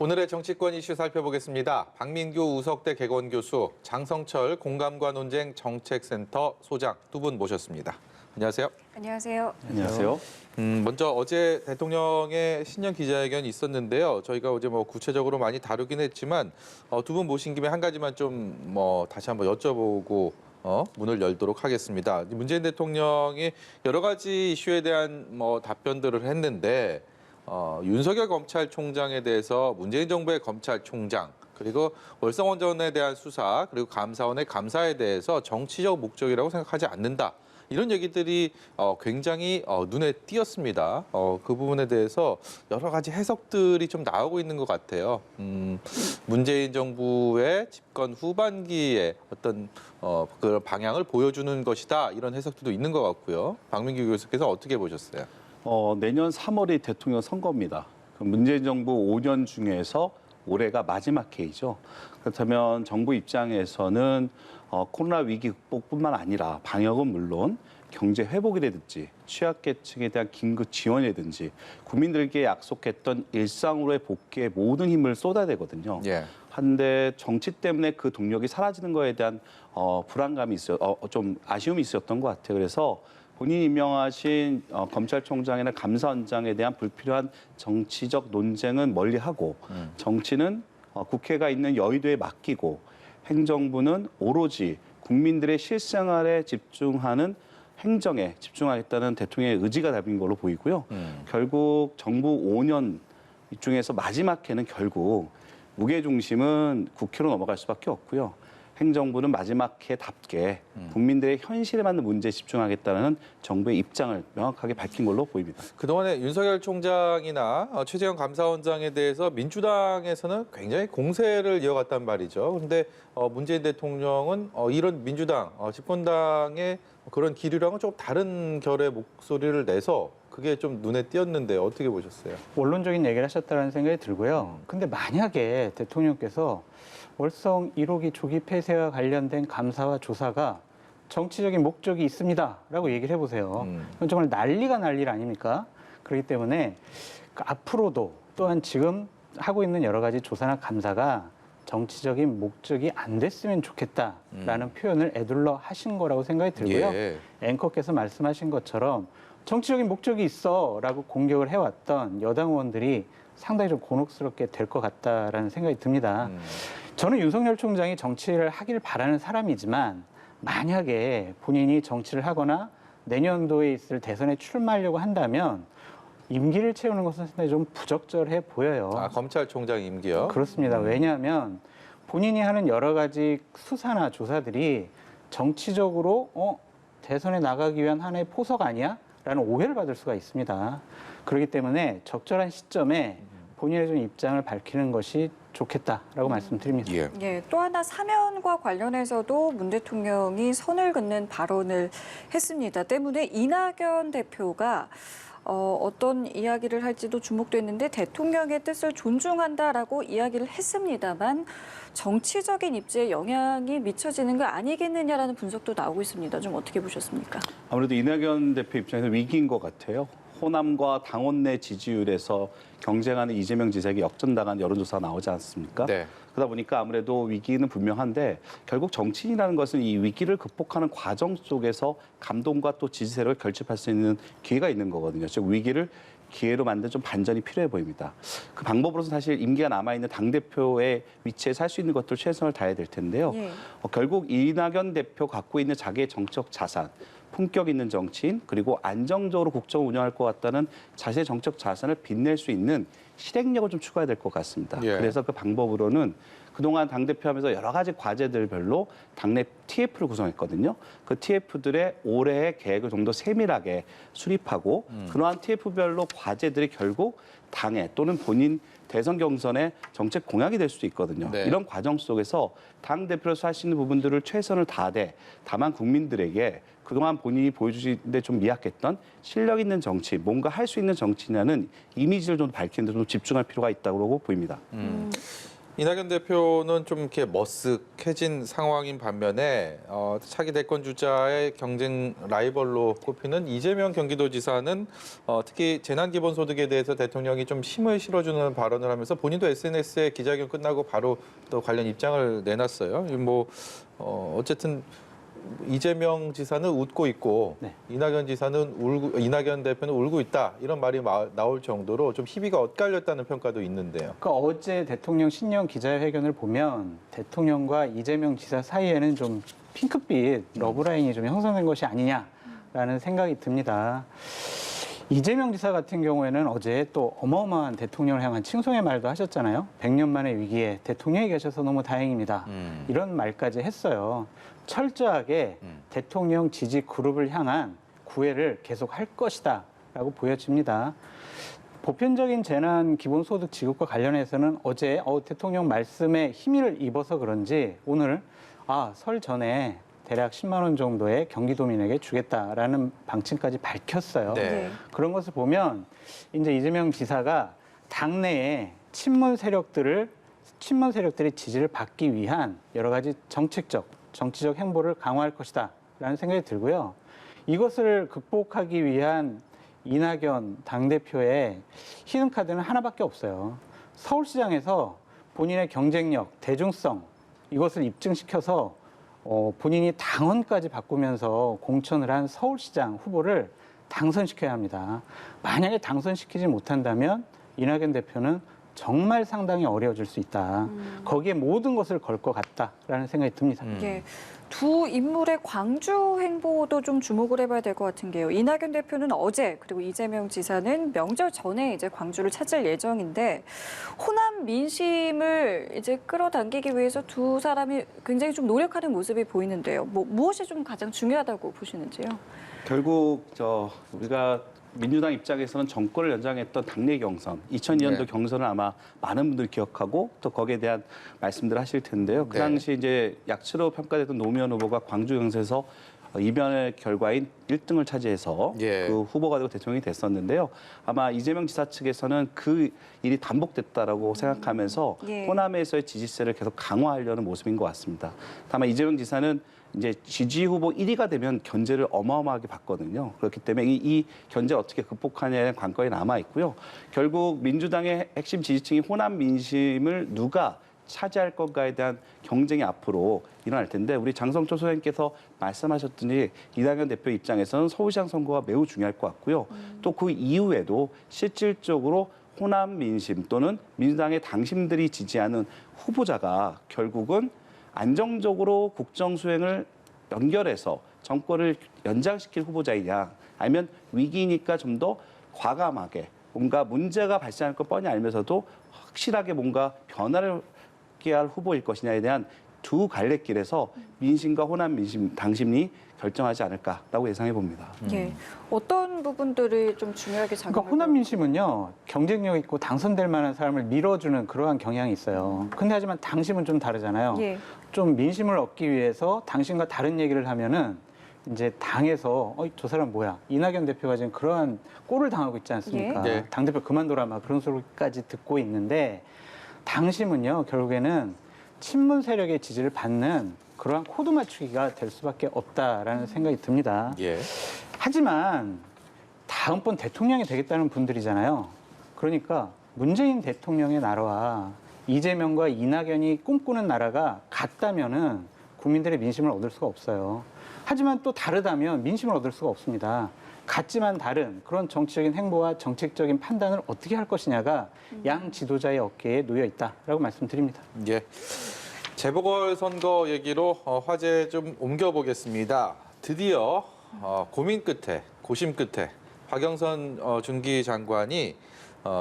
오늘의 정치권 이슈 살펴보겠습니다. 박민규 우석대 개건교수, 장성철 공감과 논쟁 정책센터 소장 두 분 모셨습니다. 안녕하세요. 안녕하세요. 안녕하세요. 먼저 어제 대통령의 신년 기자회견이 있었는데요. 저희가 어제 구체적으로 많이 다루긴 했지만 두 분 모신 김에 한 가지만 좀 다시 한번 여쭤보고 문을 열도록 하겠습니다. 문재인 대통령이 여러 가지 이슈에 대한 답변들을 했는데 윤석열 검찰총장에 대해서 문재인 정부의 검찰총장 그리고 월성원전에 대한 수사 그리고 감사원의 감사에 대해서 정치적 목적이라고 생각하지 않는다. 이런 얘기들이 굉장히 눈에 띄었습니다. 그 부분에 대해서 여러 가지 해석들이 좀 나오고 있는 것 같아요. 문재인 정부의 집권 후반기에 어떤 그런 방향을 보여주는 것이다. 이런 해석들도 있는 것 같고요. 박민규 교수께서 어떻게 보셨어요? 내년 3월이 대통령 선거입니다. 문재인 정부 5년 중에서 올해가 마지막 해이죠. 그렇다면 정부 입장에서는 코로나 위기 극복뿐만 아니라 방역은 물론 경제 회복이라든지 취약계층에 대한 긴급 지원이라든지 국민들께 약속했던 일상으로의 복귀에 모든 힘을 쏟아야 되거든요. 예. 한데 정치 때문에 그 동력이 사라지는 거에 대한 불안감이 좀 아쉬움이 있었던 것 같아요. 그래서 본인이 임명하신 검찰총장이나 감사원장에 대한 불필요한 정치적 논쟁은 멀리하고 정치는 국회가 있는 여의도에 맡기고 행정부는 오로지 국민들의 실생활에 집중하는 행정에 집중하겠다는 대통령의 의지가 담긴 걸로 보이고요. 결국 정부 5년 중에서 마지막 해는 결국 무게중심은 국회로 넘어갈 수밖에 없고요. 행정부는 마지막 해답게 국민들의 현실에 맞는 문제에 집중하겠다는 정부의 입장을 명확하게 밝힌 걸로 보입니다. 그동안에 윤석열 총장이나 최재형 감사원장에 대해서 민주당에서는 굉장히 공세를 이어갔단 말이죠. 그런데 문재인 대통령은 이런 민주당, 집권당의 그런 기류랑은 좀 다른 결의 목소리를 내서 그게 좀 눈에 띄었는데 어떻게 보셨어요? 원론적인 얘기를 하셨다는 생각이 들고요. 근데 만약에 대통령께서 월성 1호기 조기 폐쇄와 관련된 감사와 조사가 정치적인 목적이 있습니다라고 얘기를 해보세요. 그건 정말 난리 아닙니까? 그렇기 때문에 앞으로도 또한 지금 하고 있는 여러 가지 조사나 감사가 정치적인 목적이 안 됐으면 좋겠다라는 표현을 애둘러 하신 거라고 생각이 들고요. 예. 앵커께서 말씀하신 것처럼 정치적인 목적이 있어라고 공격을 해왔던 여당 의원들이 상당히 좀 곤혹스럽게 될 것 같다라는 생각이 듭니다. 저는 윤석열 총장이 정치를 하길 바라는 사람이지만 만약에 본인이 정치를 하거나 내년도에 있을 대선에 출마하려고 한다면 임기를 채우는 것은 상당히 좀 부적절해 보여요. 검찰총장 임기요? 그렇습니다. 왜냐하면 본인이 하는 여러 가지 수사나 조사들이 정치적으로 대선에 나가기 위한 하나의 포석 아니야? 라는 오해를 받을 수가 있습니다. 그렇기 때문에 적절한 시점에 본인의 좀 입장을 밝히는 것이 좋겠다라고 말씀드립니다. 예. 예, 또 하나 사면과 관련해서도 문 대통령이 선을 긋는 발언을 했습니다. 때문에 이낙연 대표가 어떤 이야기를 할지도 주목됐는데 대통령의 뜻을 존중한다라고 이야기를 했습니다만 정치적인 입지에 영향이 미쳐지는 거 아니겠느냐라는 분석도 나오고 있습니다. 좀 어떻게 보셨습니까? 아무래도 이낙연 대표 입장에서 위기인 것 같아요. 호남과 당원 내 지지율에서 경쟁하는 이재명 지사에게 역전당한 여론조사가 나오지 않습니까? 네. 그러다 보니까 아무래도 위기는 분명한데 결국 정치인이라는 것은 이 위기를 극복하는 과정 속에서 감동과 또 지지 세력을 결집할 수 있는 기회가 있는 거거든요. 즉 위기를 기회로 만든 좀 반전이 필요해 보입니다. 그 방법으로서 사실 임기가 남아있는 당대표의 위치에 살 수 있는 것들 최선을 다해야 될 텐데요. 예. 결국 이낙연 대표 갖고 있는 자기의 정적 자산, 품격 있는 정치인 그리고 안정적으로 국정을 운영할 것 같다는 자신의 정적 자산을 빛낼 수 있는 실행력을 좀 추가해야 될 것 같습니다. 예. 그래서 그 방법으로는 그동안 당대표하면서 여러 가지 과제들별로 당내 TF를 구성했거든요. 그 TF들의 올해의 계획을 좀 더 세밀하게 수립하고 그러한 TF별로 과제들이 결국 당에 또는 본인 대선 경선의 정책 공약이 될 수도 있거든요. 네. 이런 과정 속에서 당대표로서 할 수 있는 부분들을 최선을 다하되 다만 국민들에게 그동안 본인이 보여주시는데 좀 미약했던 실력 있는 정치, 뭔가 할 수 있는 정치냐는 이미지를 좀 밝히는 데 좀 집중할 필요가 있다고 보입니다. 이낙연 대표는 좀 이렇게 머쓱해진 상황인 반면에 차기 대권 주자의 경쟁 라이벌로 꼽히는 이재명 경기도지사는 특히 재난기본소득에 대해서 대통령이 좀 힘을 실어주는 발언을 하면서 본인도 SNS에 기자회견 끝나고 바로 또 관련 입장을 내놨어요. 어쨌든 이재명 지사는 웃고 있고 네. 이낙연 대표는 울고 있다 이런 말이 나올 정도로 좀 희비가 엇갈렸다는 평가도 있는데요. 그러니까 어제 대통령 신년 기자회견을 보면 대통령과 이재명 지사 사이에는 좀 핑크빛 러브라인이 좀 형성된 것이 아니냐라는 생각이 듭니다. 이재명 지사 같은 경우에는 어제 또 어마어마한 대통령을 향한 칭송의 말도 하셨잖아요. 100년 만의 위기에 대통령이 계셔서 너무 다행입니다. 이런 말까지 했어요. 철저하게 대통령 지지 그룹을 향한 구애를 계속 할 것이다 라고 보여집니다. 보편적인 재난 기본소득 지급과 관련해서는 어제 대통령 말씀에 힘을 입어서 그런지 오늘 설 전에 대략 10만 원 정도의 경기도민에게 주겠다라는 방침까지 밝혔어요. 네. 그런 것을 보면 이제 이재명 지사가 당내에 친문 세력들의 지지를 받기 위한 여러 가지 정치적 행보를 강화할 것이다라는 생각이 들고요. 이것을 극복하기 위한 이낙연 당대표의 히든카드는 하나밖에 없어요. 서울시장에서 본인의 경쟁력, 대중성 이것을 입증시켜서 본인이 당원까지 바꾸면서 공천을 한 서울시장 후보를 당선시켜야 합니다. 만약에 당선시키지 못한다면 이낙연 대표는 정말 상당히 어려워질 수 있다. 거기에 모든 것을 걸 것 같다라는 생각이 듭니다. 예, 두 인물의 광주 행보도 좀 주목을 해봐야 될 것 같은 게요. 이낙연 대표는 어제 그리고 이재명 지사는 명절 전에 이제 광주를 찾을 예정인데 호남 민심을 이제 끌어당기기 위해서 두 사람이 굉장히 좀 노력하는 모습이 보이는데요. 무엇이 좀 가장 중요하다고 보시는지요? 결국 우리가 민주당 입장에서는 정권을 연장했던 당내 경선, 2002년도 네. 경선을 아마 많은 분들이 기억하고 또 거기에 대한 말씀들을 하실 텐데요. 그 네. 당시 이제 약치로 평가됐던 노무현 후보가 광주 경선에서 이변의 결과인 1등을 차지해서 예. 그 후보가 되고 대통령이 됐었는데요. 아마 이재명 지사 측에서는 그 일이 반복됐다라고 생각하면서 예. 호남에서의 지지세를 계속 강화하려는 모습인 것 같습니다. 다만 이재명 지사는 이제 지지 후보 1위가 되면 견제를 어마어마하게 받거든요. 그렇기 때문에 이 견제를 어떻게 극복하냐는 관건이 남아 있고요. 결국 민주당의 핵심 지지층이 호남 민심을 누가 차지할 건가에 대한 경쟁이 앞으로 일어날 텐데 우리 장성철 소장님께서 말씀하셨더니 이낙연 대표 입장에서는 서울시장 선거가 매우 중요할 것 같고요. 또 그 이후에도 실질적으로 호남 민심 또는 민주당의 당심들이 지지하는 후보자가 결국은 안정적으로 국정 수행을 연결해서 정권을 연장시킬 후보자이냐 아니면 위기니까 좀 더 과감하게 뭔가 문제가 발생할 걸 뻔히 알면서도 확실하게 뭔가 변화를 있게 할 후보일 것이냐에 대한 두 갈래길에서 민심과 호남 민심, 당심이 결정하지 않을까라고 예상해 봅니다. 예, 어떤 부분들이 좀 중요하게 작용할 그러니까 호남 민심은요 경쟁력 있고 당선될 만한 사람을 밀어주는 그러한 경향이 있어요. 근데 하지만 당심은 좀 다르잖아요. 예. 좀 민심을 얻기 위해서 당신과 다른 얘기를 하면은 이제 당에서 저 사람 뭐야 이낙연 대표가 지금 그러한 꼴을 당하고 있지 않습니까? 예. 네. 당 대표 그만둬라 막 그런 소리까지 듣고 있는데 당심은요 결국에는 친문 세력의 지지를 받는 그러한 코드 맞추기가 될 수밖에 없다라는 생각이 듭니다. 예. 하지만 다음번 대통령이 되겠다는 분들이잖아요. 그러니까 문재인 대통령의 나라와 이재명과 이낙연이 꿈꾸는 나라가 같다면은 국민들의 민심을 얻을 수가 없어요. 하지만 또 다르다면 민심을 얻을 수가 없습니다. 같지만 다른 그런 정치적인 행보와 정책적인 판단을 어떻게 할 것이냐가 양 지도자의 어깨에 놓여 있다라고 말씀드립니다. 예. 재보궐선거 얘기로 화제 좀 옮겨보겠습니다. 드디어 고민 끝에, 고심 끝에 박영선 중기 장관이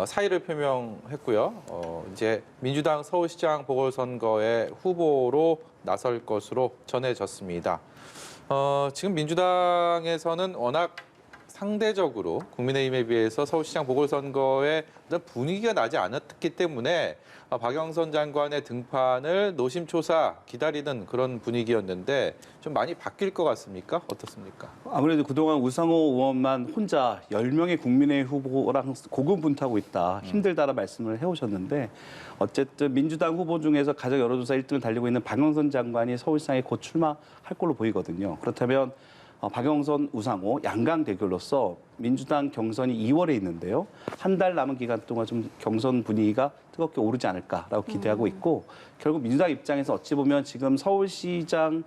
사의를 표명했고요. 이제 민주당 서울시장 보궐선거의 후보로 나설 것으로 전해졌습니다. 지금 민주당에서는 워낙 상대적으로 국민의힘에 비해서 서울시장 보궐선거에 어떤 분위기가 나지 않았기 때문에 박영선 장관의 등판을 노심초사 기다리는 그런 분위기였는데 좀 많이 바뀔 것 같습니까? 어떻습니까? 아무래도 그동안 우상호 의원만 혼자 10명의 국민의 후보랑 고군분투하고 있다. 힘들다라 말씀을 해오셨는데 어쨌든 민주당 후보 중에서 가장 여론조사 1등을 달리고 있는 박영선 장관이 서울시장에 곧 출마할 걸로 보이거든요. 그렇다면 박영선, 우상호 양강 대결로서 민주당 경선이 2월에 있는데요. 한 달 남은 기간 동안 좀 경선 분위기가 뜨겁게 오르지 않을까라고 기대하고 있고 결국 민주당 입장에서 어찌 보면 지금 서울시장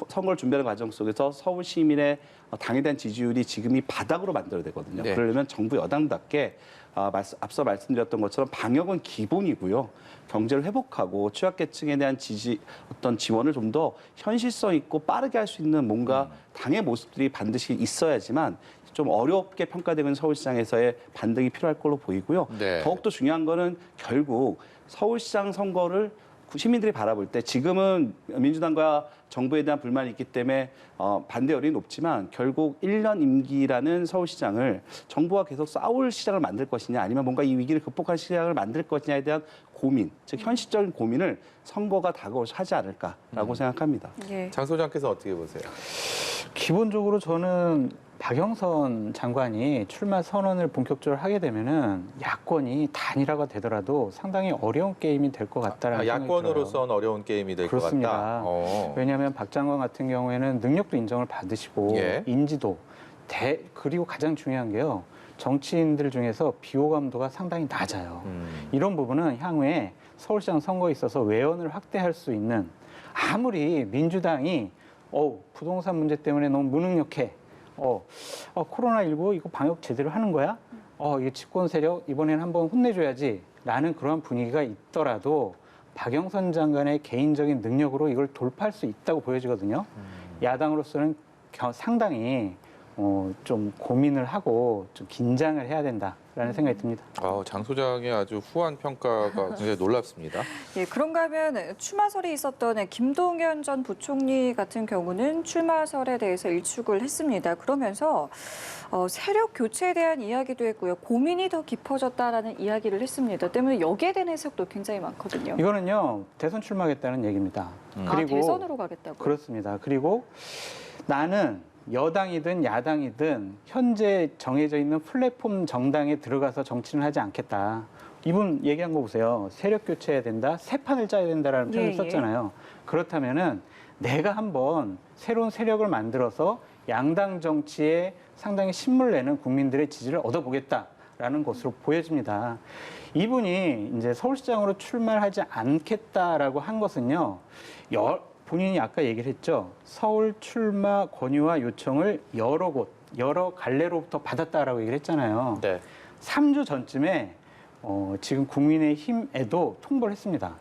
선거를 준비하는 과정 속에서 서울 시민의 당에 대한 지지율이 지금이 바닥으로 만들어야 되거든요. 네. 그러려면 정부 여당답게 앞서 말씀드렸던 것처럼 방역은 기본이고요. 경제를 회복하고 취약계층에 대한 지원을 좀 더 현실성 있고 빠르게 할 수 있는 뭔가 당의 모습들이 반드시 있어야지만 좀 어렵게 평가되는 서울시장에서의 반등이 필요할 걸로 보이고요. 네. 더욱더 중요한 거는 결국 서울시장 선거를 시민들이 바라볼 때 지금은 민주당과 정부에 대한 불만이 있기 때문에 반대 여론이 높지만 결국 1년 임기라는 서울시장을 정부와 계속 싸울 시장을 만들 것이냐 아니면 뭔가 이 위기를 극복할 시장을 만들 것이냐에 대한 고민, 즉 현실적인 고민을 선거가 다가오서 하지 않을까라고 생각합니다. 예. 장 소장께서 어떻게 보세요? 기본적으로 저는 박영선 장관이 출마 선언을 본격적으로 하게 되면은 야권이 단일화가 되더라도 상당히 어려운 게임이 될 것 같다라는 생각이 들어요. 야권으로서는 어려운 게임이 될 것 그렇습니다. 같다. 왜냐하면 박 장관 같은 경우에는 능력도 인정을 받으시고 예. 인지도 그리고 가장 중요한 게요. 정치인들 중에서 비호감도가 상당히 낮아요. 이런 부분은 향후에 서울시장 선거에 있어서 외연을 확대할 수 있는 아무리 민주당이 부동산 문제 때문에 너무 무능력해. 코로나19 이거 방역 제대로 하는 거야? 이게 집권 세력 이번에는 한번 혼내줘야지. 라는 그런 분위기가 있더라도 박영선 장관의 개인적인 능력으로 이걸 돌파할 수 있다고 보여지거든요. 야당으로서는 상당히 좀 고민을 하고 좀 긴장을 해야 된다라는 생각이 듭니다. 장 소장의 아주 후한 평가가 굉장히 놀랍습니다. 예, 그런가 하면 출마설이 있었던 김동연 전 부총리 같은 경우는 출마설에 대해서 일축을 했습니다. 그러면서 세력 교체에 대한 이야기도 했고요. 고민이 더 깊어졌다라는 이야기를 했습니다. 때문에 여기에 대한 해석도 굉장히 많거든요. 이거는요, 대선 출마하겠다는 얘기입니다. 그리고 대선으로 가겠다고요? 그렇습니다. 그리고 나는 여당이든 야당이든 현재 정해져 있는 플랫폼 정당에 들어가서 정치를 하지 않겠다. 이분 얘기한 거 보세요. 세력 교체해야 된다. 새 판을 짜야 된다라는 표현을 썼잖아요. 그렇다면은 내가 한번 새로운 세력을 만들어서 양당 정치에 상당히 신물 내는 국민들의 지지를 얻어보겠다라는 것으로 보여집니다. 이분이 이제 서울시장으로 출마를 하지 않겠다라고 한 것은요. 본인이 아까 얘기를 했죠. 서울 출마 권유와 요청을 여러 갈래로부터 받았다라고 얘기를 했잖아요. 네. 3주 전쯤에 지금 국민의힘에도 통보를 했습니다.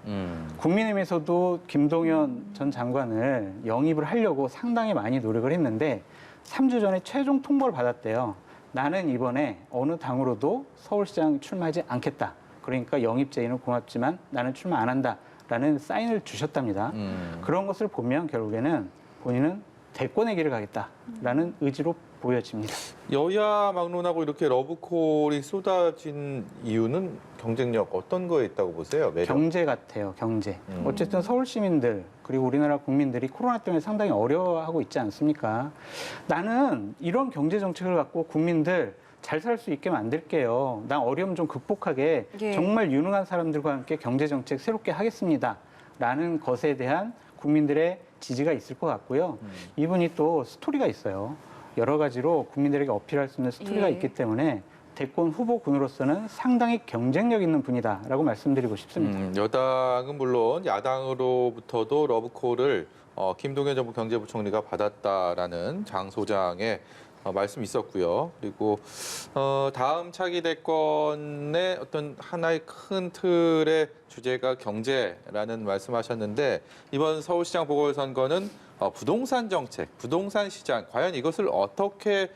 국민의힘에서도 김동연 전 장관을 영입을 하려고 상당히 많이 노력을 했는데 3주 전에 최종 통보를 받았대요. 나는 이번에 어느 당으로도 서울시장 출마하지 않겠다. 그러니까 영입 제의는 고맙지만 나는 출마 안 한다. 라는 사인을 주셨답니다. 그런 것을 보면 결국에는 본인은 대권의 길을 가겠다라는 의지로 보여집니다. 여야 막론하고 이렇게 러브콜이 쏟아진 이유는 경쟁력 어떤 거에 있다고 보세요? 매력? 경제 같아요, 경제. 어쨌든 서울 시민들 그리고 우리나라 국민들이 코로나 때문에 상당히 어려워하고 있지 않습니까? 나는 이런 경제 정책을 갖고 국민들 잘 살 수 있게 만들게요. 난 어려움 좀 극복하게 예. 정말 유능한 사람들과 함께 경제 정책 새롭게 하겠습니다. 라는 것에 대한 국민들의 지지가 있을 것 같고요. 이분이 또 스토리가 있어요. 여러 가지로 국민들에게 어필할 수 있는 스토리가 예. 있기 때문에 대권 후보군으로서는 상당히 경쟁력 있는 분이다라고 말씀드리고 싶습니다. 여당은 물론 야당으로부터도 러브콜을 김동연 전 경제부총리가 받았다라는 장 소장의 말씀이 있었고요. 그리고 다음 차기 대권의 어떤 하나의 큰 틀의 주제가 경제라는 말씀하셨는데 이번 서울시장 보궐선거는 부동산 정책, 부동산 시장 과연 이것을 어떻게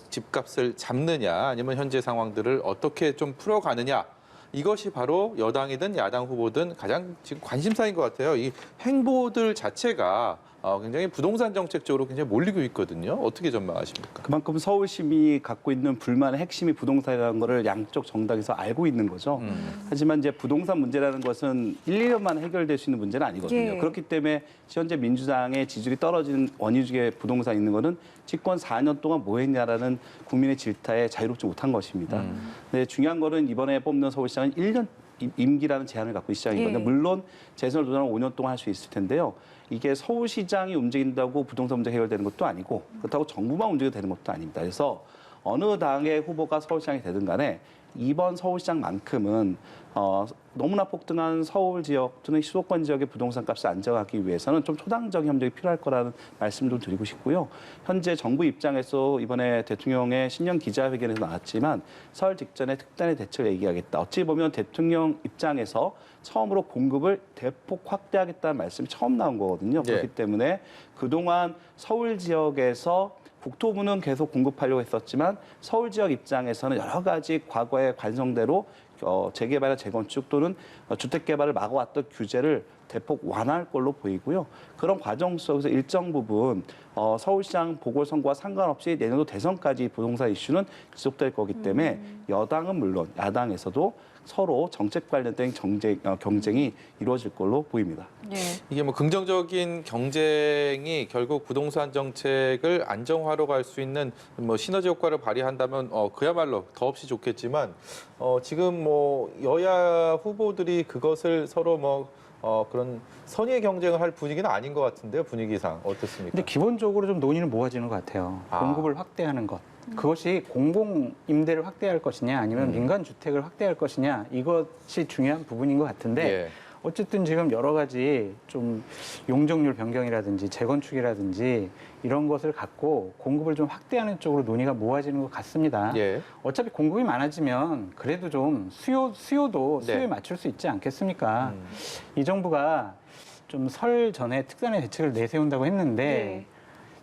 집값을 잡느냐 아니면 현재 상황들을 어떻게 좀 풀어가느냐 이것이 바로 여당이든 야당 후보든 가장 지금 관심사인 것 같아요. 이 행보들 자체가 굉장히 부동산 정책 쪽으로 굉장히 몰리고 있거든요. 어떻게 전망하십니까? 그만큼 서울시민이 갖고 있는 불만의 핵심이 부동산이라는 거를 양쪽 정당에서 알고 있는 거죠. 하지만 이제 부동산 문제라는 것은 1, 2년만 해결될 수 있는 문제는 아니거든요. 예. 그렇기 때문에 현재 민주당의 지지율이 떨어지는 원인 중에 부동산 있는 거는 집권 4년 동안 뭐 했냐라는 국민의 질타에 자유롭지 못한 것입니다. 근데 중요한 거는 이번에 뽑는 서울시장은 1년 임기라는 제한을 갖고 있는 시장이거든요. 예. 물론 재선을 도전하면 5년 동안 할 수 있을 텐데요. 이게 서울시장이 움직인다고 부동산 문제 해결되는 것도 아니고 그렇다고 정부만 움직여도 되는 것도 아닙니다. 그래서 어느 당의 후보가 서울시장이 되든 간에 이번 서울시장만큼은 너무나 폭등한 서울 지역 또는 수도권 지역의 부동산 값을 안정하기 위해서는 좀 초당적 협력이 필요할 거라는 말씀 좀 드리고 싶고요. 현재 정부 입장에서 이번에 대통령의 신년 기자회견에서 나왔지만 설 직전에 특단의 대책을 얘기하겠다. 어찌 보면 대통령 입장에서 처음으로 공급을 대폭 확대하겠다는 말씀이 처음 나온 거거든요. 예. 그렇기 때문에 그동안 서울 지역에서 국토부는 계속 공급하려고 했었지만 서울 지역 입장에서는 여러 가지 과거의 관성대로 재개발이나 재건축 또는 주택 개발을 막아왔던 규제를 대폭 완화할 걸로 보이고요. 그런 과정 속에서 일정 부분 서울시장 보궐선거와 상관없이 내년도 대선까지 부동산 이슈는 지속될 거기 때문에 여당은 물론 야당에서도 서로 정책 관련된 경쟁이 이루어질 걸로 보입니다. 예. 이게 뭐 긍정적인 경쟁이 결국 부동산 정책을 안정화로 갈 수 있는 뭐 시너지 효과를 발휘한다면 그야말로 더없이 좋겠지만 지금 뭐 여야 후보들이 그것을 서로 그런 선의의 경쟁을 할 분위기는 아닌 것 같은데요, 분위기상 어떻습니까? 근데 기본적으로 좀 논의는 모아지는 것 같아요. 아. 공급을 확대하는 것. 그것이 공공 임대를 확대할 것이냐 아니면 민간 주택을 확대할 것이냐 이것이 중요한 부분인 것 같은데 예. 어쨌든 지금 여러 가지 좀 용적률 변경이라든지 재건축이라든지 이런 것을 갖고 공급을 좀 확대하는 쪽으로 논의가 모아지는 것 같습니다. 예. 어차피 공급이 많아지면 그래도 좀 수요도 네. 수요에 맞출 수 있지 않겠습니까? 이 정부가 좀 설 전에 특단의 대책을 내세운다고 했는데 네.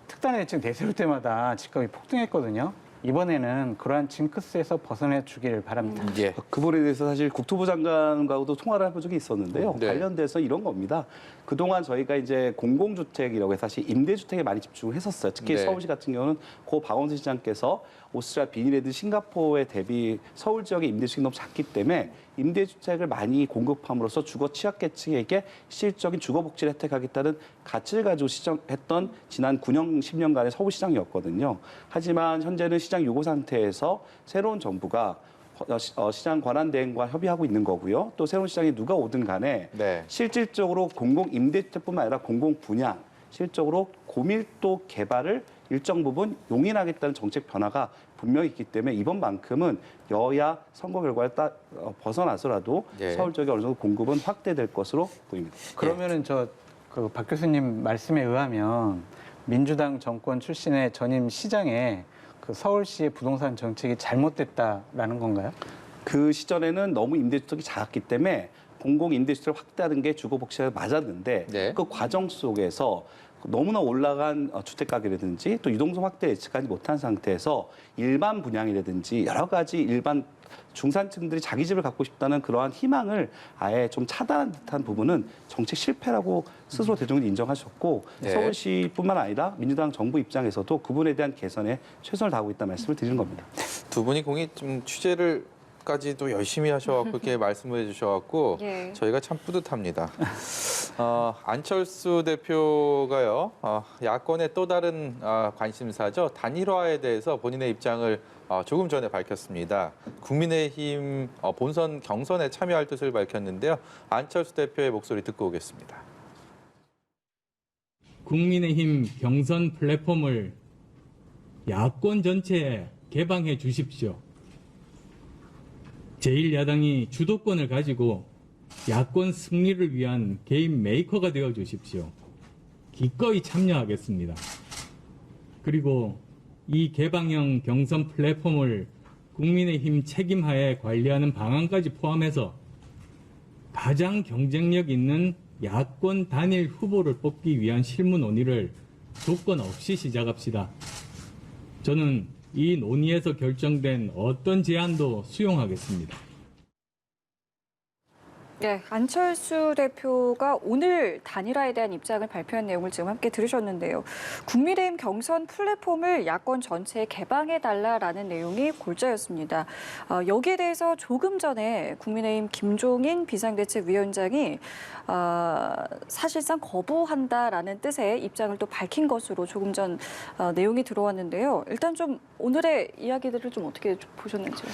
특단의 대책 내세울 때마다 집값이 폭등했거든요. 이번에는 그러한 징크스에서 벗어나 주기를 바랍니다. 예. 그 부분에 대해서 사실 국토부 장관과도 통화를 해본 적이 있었는데요. 네. 관련돼서 이런 겁니다. 그동안 저희가 이제 공공주택이라고 해서 사실 임대주택에 많이 집중을 했었어요. 특히 네. 서울시 같은 경우는 고 박원순 시장께서 오스트리아 비닐에드 싱가포르에 대비 서울 지역의 임대주택이 너무 작기 때문에 임대주택을 많이 공급함으로써 주거 취약계층에게 실질적인 주거복지를 혜택하겠다는 가치를 가지고 시정했던 지난 9년, 10년간의 서울시장이었거든요. 하지만 현재는 시장 유고 상태에서 새로운 정부가 시장 권한대행과 협의하고 있는 거고요. 또 새로운 시장에 누가 오든 간에 네. 실질적으로 공공 임대주택뿐만 아니라 공공 분양, 실적으로 고밀도 개발을 일정 부분 용인하겠다는 정책 변화가 분명히 있기 때문에 이번만큼은 여야 선거 결과를 벗어나서라도 예. 서울 지역에 어느 정도 공급은 확대될 것으로 보입니다. 그러면은 박 교수님 말씀에 의하면 민주당 정권 출신의 전임 시장에 그 서울시의 부동산 정책이 잘못됐다라는 건가요? 그 시절에는 너무 임대주택이 작았기 때문에 공공 임대주택을 확대하는 게 주거복지가 맞았는데 네. 그 과정 속에서 너무나 올라간 주택 가격이라든지 또 유동성 확대 예측하지 못한 상태에서 일반 분양이라든지 여러 가지 일반 중산층들이 자기 집을 갖고 싶다는 그러한 희망을 아예 좀 차단한 듯한 부분은 정책 실패라고 스스로 대통령이 인정하셨고 네. 서울시뿐만 아니라 민주당 정부 입장에서도 그분에 대한 개선에 최선을 다하고 있다는 말씀을 드리는 겁니다. 두 분이 공이 좀 취재를까지도 열심히 하셔갖고 이렇게 말씀을 해주셔갖고 예. 저희가 참 뿌듯합니다. 안철수 대표가요, 야권의 또 다른 관심사죠. 단일화에 대해서 본인의 입장을 조금 전에 밝혔습니다. 국민의힘 본선 경선에 참여할 뜻을 밝혔는데요. 안철수 대표의 목소리 듣고 오겠습니다. 국민의힘 경선 플랫폼을 야권 전체에 개방해 주십시오. 제1야당이 주도권을 가지고 야권 승리를 위한 개인 메이커가 되어 주십시오. 기꺼이 참여하겠습니다. 그리고 이 개방형 경선 플랫폼을 국민의힘 책임하에 관리하는 방안까지 포함해서 가장 경쟁력 있는 야권 단일 후보를 뽑기 위한 실무 논의를 조건 없이 시작합시다. 저는 이 논의에서 결정된 어떤 제안도 수용하겠습니다. 네, 안철수 대표가 오늘 단일화에 대한 입장을 발표한 내용을 지금 함께 들으셨는데요. 국민의힘 경선 플랫폼을 야권 전체에 개방해달라라는 내용이 골자였습니다. 여기에 대해서 조금 전에 국민의힘 김종인 비상대책위원장이 사실상 거부한다라는 뜻의 입장을 또 밝힌 것으로 조금 전 내용이 들어왔는데요. 일단 좀 오늘의 이야기들을 좀 어떻게 보셨는지요?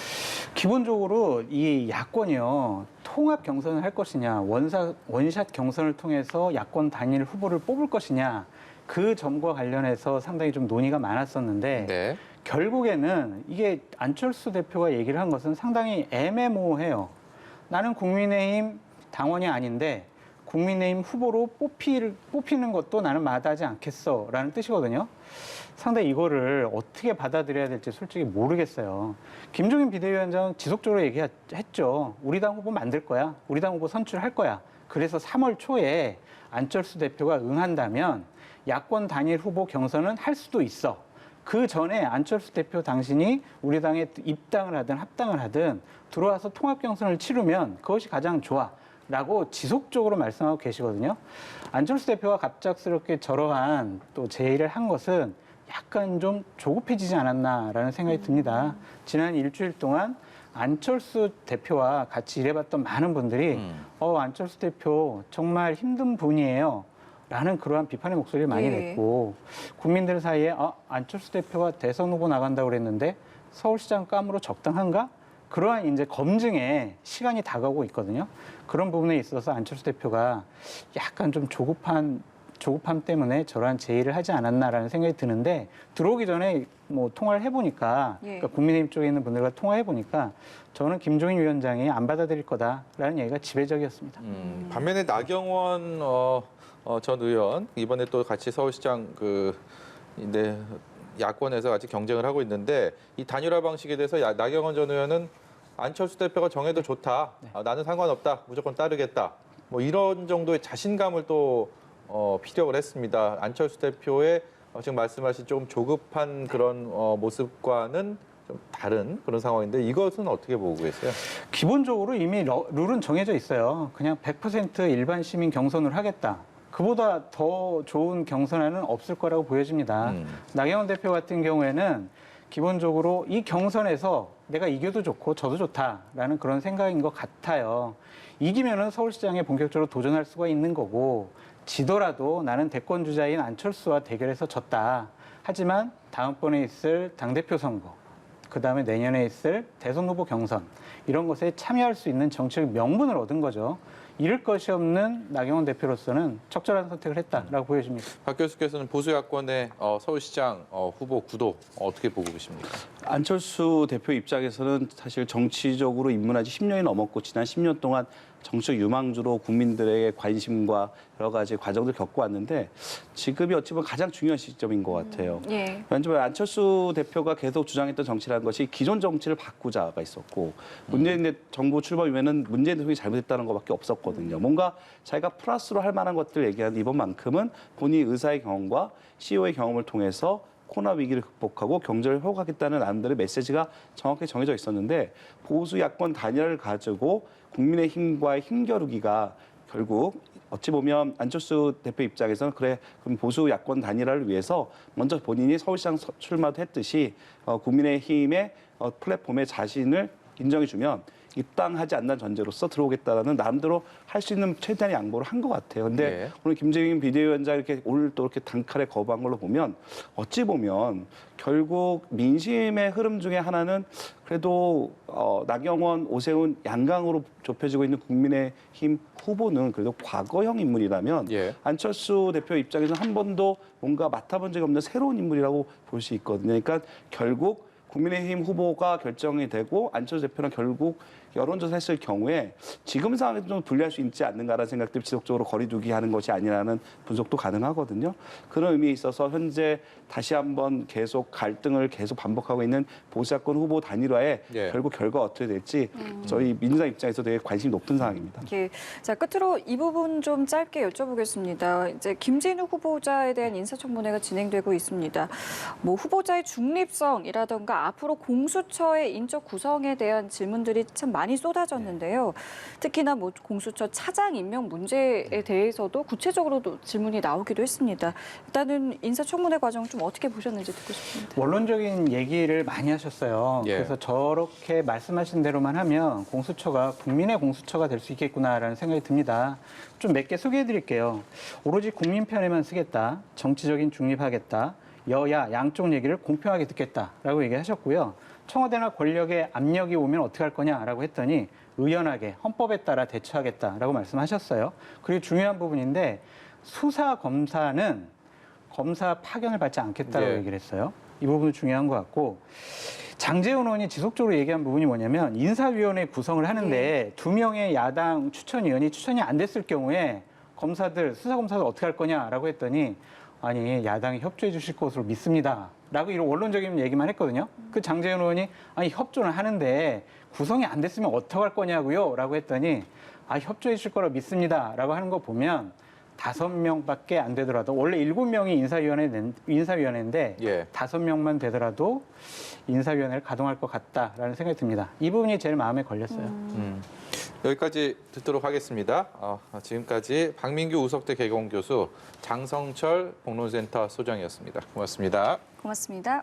기본적으로 이 야권이요. 통합 경선을 할 것이냐, 원샷 경선을 통해서 야권 단일 후보를 뽑을 것이냐, 그 점과 관련해서 상당히 좀 논의가 많았었는데 네. 결국에는 이게 안철수 대표가 얘기를 한 것은 상당히 애매모호해요. 나는 국민의힘 당원이 아닌데 국민의힘 후보로 뽑히는 것도 나는 마다하지 않겠어라는 뜻이거든요. 상당히 이거를 어떻게 받아들여야 될지 솔직히 모르겠어요. 김종인 비대위원장 지속적으로 얘기했죠. 우리 당 후보 만들 거야. 우리 당 후보 선출할 거야. 그래서 3월 초에 안철수 대표가 응한다면 야권 단일 후보 경선은 할 수도 있어. 그 전에 안철수 대표 당신이 우리 당에 입당을 하든 합당을 하든 들어와서 통합 경선을 치르면 그것이 가장 좋아. 라고 지속적으로 말씀하고 계시거든요. 안철수 대표가 갑작스럽게 저러한 또 제의를 한 것은 약간 좀 조급해지지 않았나라는 생각이 듭니다. 지난 일주일 동안 안철수 대표와 같이 일해봤던 많은 분들이 안철수 대표 정말 힘든 분이에요. 라는 그러한 비판의 목소리를 많이 예. 냈고 국민들 사이에 안철수 대표가 대선 후보 나간다고 그랬는데 서울시장 감으로 적당한가? 그러한 이제 검증에 시간이 다가오고 있거든요. 그런 부분에 있어서 안철수 대표가 약간 좀 조급함 때문에 저러한 제의를 하지 않았나라는 생각이 드는데 들어오기 전에 뭐 통화를 해보니까 예. 그러니까 국민의힘 쪽에 있는 분들과 통화해보니까 저는 김종인 위원장이 안 받아들일 거다라는 얘기가 지배적이었습니다. 반면에 나경원 전 의원 이번에 또 같이 서울시장 야권에서 같이 경쟁을 하고 있는데 이 단일화 방식에 대해서 나경원 전 의원은 안철수 대표가 정해도 좋다. 나는 상관없다. 무조건 따르겠다. 뭐 이런 정도의 자신감을 또 피력을 했습니다. 안철수 대표의 지금 말씀하신 조금 조급한 그런 모습과는 좀 다른 그런 상황인데 이것은 어떻게 보고 계세요? 기본적으로 이미 룰은 정해져 있어요. 그냥 100% 일반 시민 경선을 하겠다. 그보다 더 좋은 경선안은 없을 거라고 보여집니다. 나경원 대표 같은 경우에는 기본적으로 이 경선에서 내가 이겨도 좋고 져도 좋다라는 그런 생각인 것 같아요. 이기면은 서울시장에 본격적으로 도전할 수가 있는 거고 지더라도 나는 대권 주자인 안철수와 대결해서 졌다. 하지만 다음번에 있을 당대표 선거, 그다음에 내년에 있을 대선 후보 경선 이런 것에 참여할 수 있는 정치적 명분을 얻은 거죠. 잃을 것이 없는 나경원 대표로서는 적절한 선택을 했다라고 보여집니다. 박 교수께서는 보수 야권의 서울시장 후보 구도 어떻게 보고 계십니까? 안철수 대표 입장에서는 사실 정치적으로 입문한 지 10년이 넘었고 지난 10년 동안 정치적 유망주로 국민들에게 관심과 여러 가지 과정을 겪고 왔는데 지금이 어찌 보면 가장 중요한 시점인 것 같아요. 예. 왜냐하면 안철수 대표가 계속 주장했던 정치라는 것이 기존 정치를 바꾸자가 있었고 문재인 정부 출범 이후에는 문재인 대통령이 잘못했다는 것밖에 없었거든요. 뭔가 자기가 플러스로 할 만한 것들을 얘기하는 이번만큼은 본인 의사의 경험과 CEO의 경험을 통해서 코로나 위기를 극복하고 경제를 회복하겠다는 나름대로의 메시지가 정확히 정해져 있었는데 보수 야권 단일화를 가지고 국민의힘과의 힘겨루기가 결국 어찌 보면 안철수 대표 입장에서는 그래 그럼 보수 야권 단일화를 위해서 먼저 본인이 서울시장 출마도 했듯이 국민의힘의 플랫폼에 자신을 인정해주면 입당하지 않는 전제로서 들어오겠다라는 나름대로 할 수 있는 최대한의 양보를 한 것 같아요. 근데 네. 오늘 김재인 비대위원장이 이렇게 오늘 또 이렇게 단칼에 거부한 걸로 보면 어찌 보면 결국 민심의 흐름 중에 하나는 그래도 나경원, 오세훈 양강으로 좁혀지고 있는 국민의힘 후보는 그래도 과거형 인물이라면 예. 안철수 대표 입장에서는 한 번도 뭔가 맡아본 적이 없는 새로운 인물이라고 볼 수 있거든요. 그러니까 결국 국민의힘 후보가 결정이 되고 안철수 대표는 결국 여론조사 했을 경우에 지금 상황에서 좀 불리할 수 있지 않는가라는 생각들이 지속적으로 거리두기 하는 것이 아니라는 분석도 가능하거든요. 그런 의미에 있어서 현재 다시 한번 계속 갈등을 계속 반복하고 있는 보수야권 후보 단일화에 예. 결국 결과가 어떻게 될지 저희 민주당 입장에서 되게 관심이 높은 상황입니다. 예. 자, 끝으로 이 부분 좀 짧게 여쭤보겠습니다. 이제 김진우 후보자에 대한 인사청문회가 진행되고 있습니다. 뭐 후보자의 중립성이라던가 앞으로 공수처의 인적 구성에 대한 질문들이 참 많이 쏟아졌는데요. 특히나 뭐 공수처 차장 임명 문제에 대해서도 구체적으로도 질문이 나오기도 했습니다. 일단은 인사청문회 과정 좀 어떻게 보셨는지 듣고 싶습니다. 원론적인 얘기를 많이 하셨어요. 예. 그래서 저렇게 말씀하신 대로만 하면 공수처가 국민의 공수처가 될 수 있겠구나라는 생각이 듭니다. 좀 몇 개 소개해 드릴게요. 오로지 국민 편에만 쓰겠다. 정치적인 중립하겠다. 여야 양쪽 얘기를 공평하게 듣겠다라고 얘기하셨고요. 청와대나 권력의 압력이 오면 어떻게 할 거냐라고 했더니 의연하게 헌법에 따라 대처하겠다라고 말씀하셨어요. 그리고 중요한 부분인데 수사 검사는 검사 파견을 받지 않겠다고 예. 얘기를 했어요. 이 부분도 중요한 것 같고 장제원 의원이 지속적으로 얘기한 부분이 뭐냐면 인사위원회 구성을 하는데 2명의 야당 추천위원이 추천이 안 됐을 경우에 검사들, 수사검사들 어떻게 할 거냐라고 했더니 아니 야당이 협조해 주실 것으로 믿습니다. 라고 이런 원론적인 얘기만 했거든요. 그 장제원 의원이 아니 협조는 하는데 구성이 안 됐으면 어떻게 할 거냐고요? 라고 했더니 아 협조해 주실 거라 믿습니다. 라고 하는 거 보면 5명밖에 안 되더라도 원래 7명이 인사위원회인데 예. 5명만 되더라도 인사위원회를 가동할 것 같다라는 생각이 듭니다. 이 부분이 제일 마음에 걸렸어요. 여기까지 듣도록 하겠습니다. 지금까지 박민규 우석대 개공교수, 장성철 공론센터 소장이었습니다. 고맙습니다. 고맙습니다.